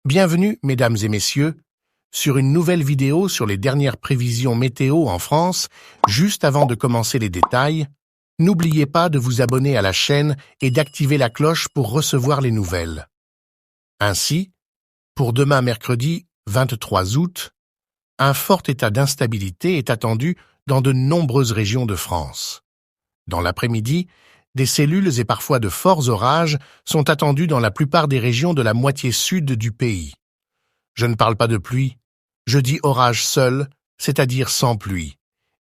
Bienvenue, mesdames et messieurs, sur une nouvelle vidéo sur les dernières prévisions météo en France. Juste avant de commencer les détails, n'oubliez pas de vous abonner à la chaîne et d'activer la cloche pour recevoir les nouvelles. Ainsi, pour demain mercredi 23 août, un fort état d'instabilité est attendu dans de nombreuses régions de France. Dans l'après-midi, des cellules et parfois de forts orages sont attendus dans la plupart des régions de la moitié sud du pays. Je ne parle pas de pluie, je dis orage seul, c'est-à-dire sans pluie.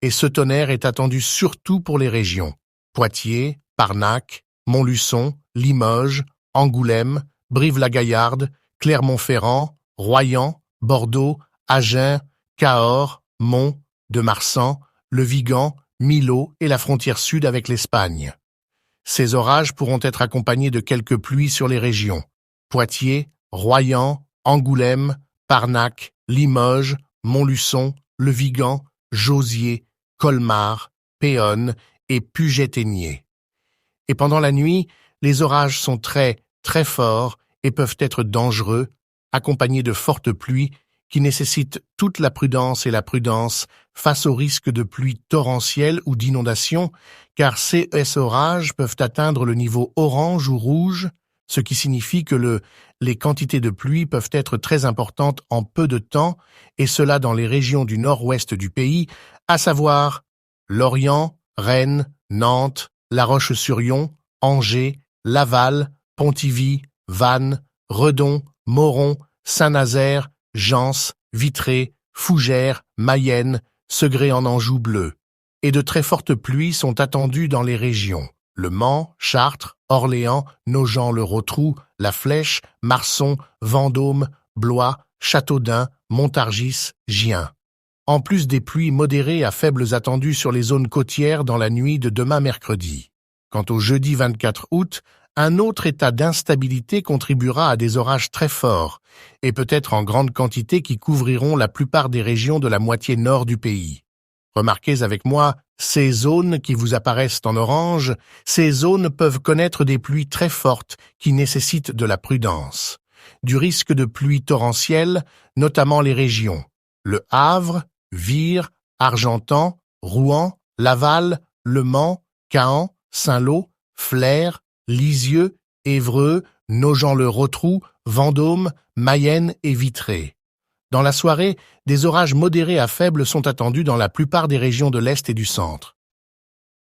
Et ce tonnerre est attendu surtout pour les régions Poitiers, Parnac, Montluçon, Limoges, Angoulême, Brive-la-Gaillarde, Clermont-Ferrand, Royan, Bordeaux, Agen, Cahors, Mons, de Marsan, le Vigan, Millau et la frontière sud avec l'Espagne. Ces orages pourront être accompagnés de quelques pluies sur les régions Poitiers, Royan, Angoulême, Parnac, Limoges, Montluçon, le Vigan, Jauziers, Colmar, Péonne et Puget-Théniers. Et pendant la nuit, les orages sont très forts et peuvent être dangereux, accompagnés de fortes pluies qui nécessitent toute la prudence face au risque de pluies torrentielles ou d'inondations, car ces orages peuvent atteindre le niveau orange ou rouge, ce qui signifie que les quantités de pluie peuvent être très importantes en peu de temps, et cela dans les régions du nord-ouest du pays, à savoir Lorient, Rennes, Nantes, La Roche-sur-Yon, Angers, Laval, Pontivy, Vannes, Redon, Moron, Saint-Nazaire, Gens, Vitré, Fougères, Mayenne, Segré-en-Anjou bleu. Et de très fortes pluies sont attendues dans les régions Le Mans, Chartres, Orléans, Nogent-le-Rotrou, La Flèche, Marson, Vendôme, Blois, Châteaudun, Montargis, Gien. En plus des pluies modérées à faibles attendues sur les zones côtières dans la nuit de demain mercredi. Quant au jeudi 24 août, un autre état d'instabilité contribuera à des orages très forts, et peut-être en grande quantité qui couvriront la plupart des régions de la moitié nord du pays. Remarquez avec moi ces zones qui vous apparaissent en orange. Ces zones peuvent connaître des pluies très fortes qui nécessitent de la prudence. Du risque de pluies torrentielles, notamment les régions Le Havre, Vire, Argentan, Rouen, Laval, Le Mans, Caen, Saint-Lô, Flers, Lisieux, Évreux, Nogent-le-Rotrou, Vendôme, Mayenne et Vitré. Dans la soirée, des orages modérés à faibles sont attendus dans la plupart des régions de l'Est et du Centre.